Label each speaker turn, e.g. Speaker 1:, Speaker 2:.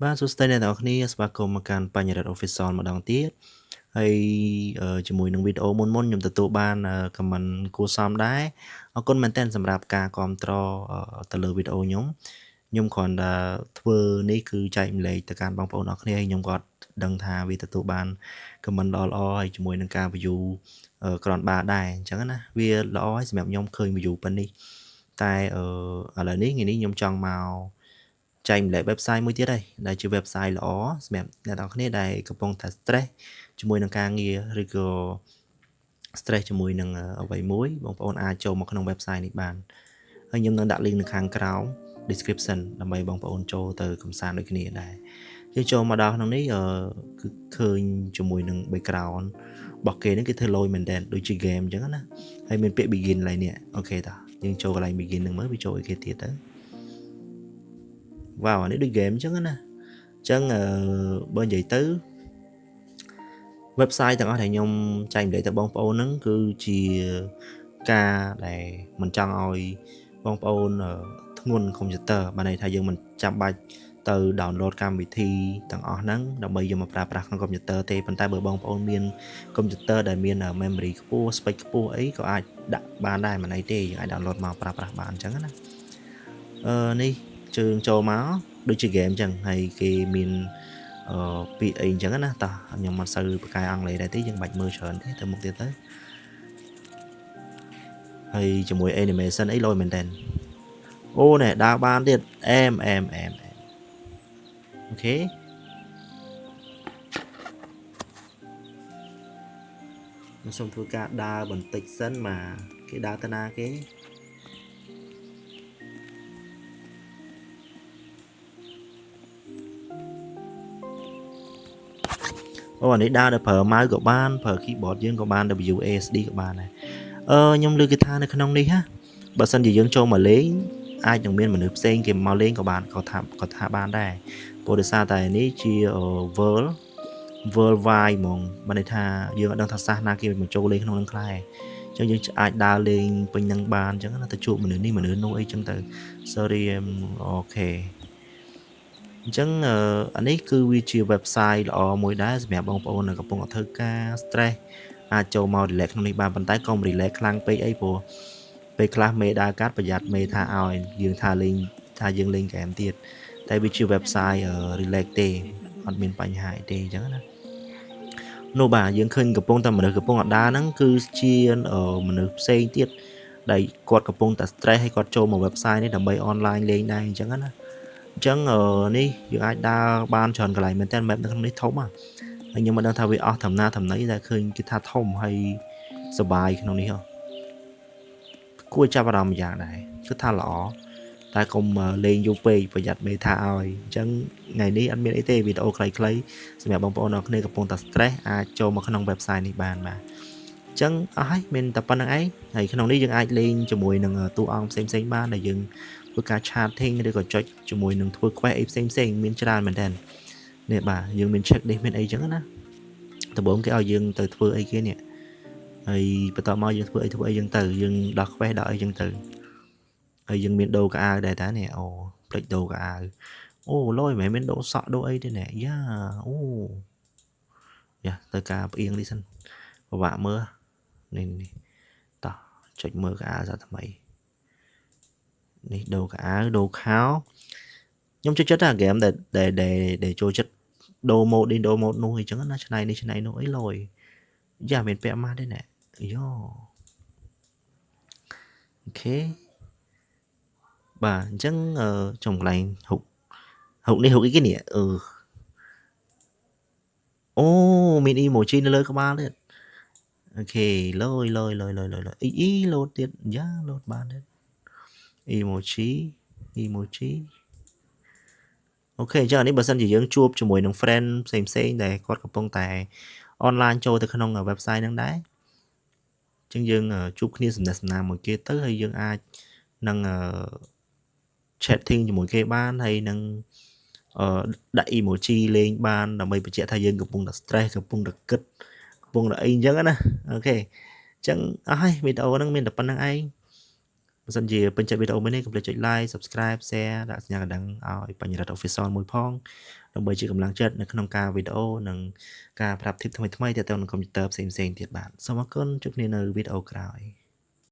Speaker 1: បាទសួស្តីអ្នកនរគ្នាស្វាគមន៍មកកាន់បញ្ញរដ្ឋ Official ម្ដងទៀតហើយជាមួយនឹងវីដេអូមុនខ្ញុំទទួលបាន comment គួរសមដែរអរគុណមែនទែនសម្រាប់ការគាំទ្រទៅលើវីដេអូខ្ញុំគ្រាន់តែធ្វើនេះគឺចែកម្លែកទៅកាន់បងប្អូនអរគ្នាហើយខ្ញុំគាត់ដឹងថាវាទទួលបាន comment ល្អៗហើយជាមួយនឹងការ view គ្រាន់បើដែរអញ្ចឹងណាវាល្អហើយសម្រាប់ខ្ញុំឃើញ view ប៉ុណ្នេះតែឥឡូវនេះថ្ងៃនេះខ្ញុំចង់មកចែកម្លែក website មួយទៀតហើយដែលជា website ល្អសម្រាប់អ្នកនរគ្នាដែលកំពុងតែ stress ជាមួយនឹងការងារឬក៏ stress ជាមួយនឹងអ្វីមួយបងប្អូនអាចចូលមកក្នុង website នេះបានហើយខ្ញុំនឹងដាក់ link នៅខាងក្រោម description ដើម្បីបងប្អូនចូលទៅកំសាន្តដូចគ្នាដែរយើងចូលមកដល់ក្នុងនេះគឺឃើញជាមួយនឹង background របស់គេហ្នឹងគេធ្វើលយមែនតើដូចជា game អញ្ចឹងណាហើយមានពាក្យ begin ឡើយនេះអូខេតោះយើងចូលកន្លែង begin ហ្នឹងមើលវាចូលឲ្យគេទៀតទៅវ៉ាវអានេះដូច game អញ្ចឹងណាអញ្ចឹងបើនិយាយទៅ website ទាំងអស់ដែលខ្ញុំចែកម្លែកទៅបងប្អូនហ្នឹងគឺជាការដែលមិនចង់ឲ្យបងប្អូនធ្ងន់កុំព្យូទ័របានន័យថាយើងមិនចាំបាច់ទៅ download កម្មវិធីទាំងអស់ហ្នឹងដើម្បីយកមកប្រើប្រាស់ក្នុងកុំព្យូទ័រទេប៉ុន្តែបើបងប្អូនមានកុំព្យូទ័រដែលមាន memory ខ្ពស់ space ខ្ពស់អីក៏អាចដាក់បានដែរមិនអីទេយើងអាច download មកប្រើប្រាស់បានអញ្ចឹងណានេះជើងចូលមកដូចជា game អញ្ចឹងហើយគេមានពាក្យអីអញ្ចឹងណាតោះខ្ញុំមិនសូវប្រកែអង់គ្លេសដែរទេយើងបាច់មើលច្រើនទេទៅមុខទៀតទៅហើយជាមួយ animation អីលយមែនតើអូណែដើរបានទៀតអែមអូខេខ្ញុំសូមធ្វើការដើរបន្តិចសិនមកគេដើរទៅណាគេអូអានេះដើរទៅប្រើម៉ៅក៏បានប្រើ keyboard យើងក៏បាន WASD ក៏បានដែរខ្ញុំលើកគេថានៅក្នុងនេះណាបើសិនជាយើងចូលមកលេងអាចនឹងមានមនុស្សផ្សេងគេមកលេងក៏បានក៏ថាបានដែរព្រោះដោយសារតែនេះជា worldwide ហ្មងបានន័យថាយើងអត់ដឹងថាសាសនាគេមកចូលលេងក្នុងនឹងខ្លះអញ្ចឹងយើងអាចដើរលេងពេញនឹងបានអញ្ចឹងណាទៅជួបមនុស្សនេះមនុស្សនោះអីចឹងទៅ sorry អូខេអញ្ចឹងអានេះគឺវាជា website ល្អមួយដែរសម្រាប់បងប្អូនដែលកំពុងតែធ្វើការ stress អាចចូលមក relax ក្នុងនេះបានប៉ុន្តែកុំ relax ខ្លាំងពេកអីព្រោះពេលខ្លះមេដើរកាត់ប្រយ័ត្នមេថាឲ្យយើងថាលេងថាយើងលេងហ្គេមទៀតតែវាជា website relax ទេអត់មានបញ្ហាអីទេអញ្ចឹងណានោះបាទយើងឃើញកំពុងតែមនុស្សកំពុងអត់ដើរហ្នឹងគឺជាមនុស្សផ្សេងទៀតដែលគាត់កំពុងតែ stress ហើយគាត់ចូលមក website នេះដើម្បី online លេងដែរអញ្ចឹងណាអញ្ចឹងនេះយើងអាចដើរបានច្រើនកន្លែងមែនតើ map នៅក្នុងនេះធំហើយខ្ញុំមិនដឹងថាវាអស់ធម្មតាថ្មីតែឃើញគេថាធំហើយសบายក្នុងនេះគួរចាប់អារម្មណ៍យ៉ាងដែរគឺថាល្អតែកុំលេងយូរពេកប្រយ័ត្នមេថាឲ្យអញ្ចឹងថ្ងៃនេះអត់មានអីទេវីដេអូខ្លីៗសម្រាប់បងប្អូនអរគ្នាកំពុងតែ stress អាចចូលមកក្នុង website នេះបានបាទអញ្ចឹងអស់ហើយមានតែប៉ុណ្្នឹងឯងហើយក្នុងនេះយើងអាចលេងជាមួយនឹងតួអង្គផ្សេងៗបានដែលយើងធ្វើការ chatting ឬក៏ចុចជាមួយនឹងធ្វើ quest អីផ្សេងមានច្រើនមែនតើនេះបាទយើងមាន check នេះមានអីចឹងណាដំបូងគេឲ្យយើងទៅធ្វើអីគេនេះហើយបន្ទាប់មកយើងធ្វើអីចឹងទៅយើងដោះ quest ដោះអីចឹងទៅហើយយើងមានដូរកៅអៅដែរតានេះអូផ្លេចដូរកៅអៅអូលយមិនមែនមានដូរសក់ដូរអីទេណែយ៉ាអូយ៉ាទៅការផ្អៀងនេះសិនពិបាកមើលនេះតោះចុចមើលកៅអៅសាថ្មីនេះដូរកៅអៅដូរខោខ្ញុំចូលចិត្តអាហ្គេមដែលចូលចិត្តដូរម៉ូដនេះដូរម៉ូដនោះអីចឹងណាឆ្នៃនេះឆ្នៃនោះអីលយយ៉ាមានពាក់ម៉ាស់ទេណែយ៉អូខេបាទអញ្ចឹងចំកន្លែងហុកនេះហុកអីគេនេះអូមាន emoji នៅលើក្បាលទៀតអូខេលយអ៊ីលោតទៀតយ៉ាលោតបានទៀត emoji អូខេអញ្ចឹងអានេះបើសិនជាយើងជួបជាមួយនឹង friend ផ្សេងដែលគាត់កំពុងតែ online ចូលទៅក្នុង website ហ្នឹងដែរអញ្ចឹងយើងជួបគ្នាសំណេះសំណាលមួយគេទៅហើយយើងអាចនឹងchatting ជាមួយគេបានហើយនឹងដាក់ emoji លេងបានដើម្បីបញ្ជាក់ថាយើងកំពុងតែ stress កំពុងតែគិតកំពុងតែអីអញ្ចឹងណាអូខេអញ្ចឹងអស់ហើយវីដេអូហ្នឹងមានតែប៉ុណ្្នឹងឯង បើសិនជាពេញចិត្តវីដេអូមួយនេះកុំភ្លេចចុច like subscribe share ដាក់សញ្ញាកណ្ដឹងឲ្យបញ្ញរដ្ឋ Official មួយផងដើម្បីជាកម្លាំងចិត្តនៅក្នុងការវីដេអូនិងការប្រាប់ tip ថ្មីៗទាក់ទងនឹងកុំព្យូទ័រផ្សេងៗទៀតបាទសូមអរគុណជួបគ្នានៅវីដេអូក្រោយ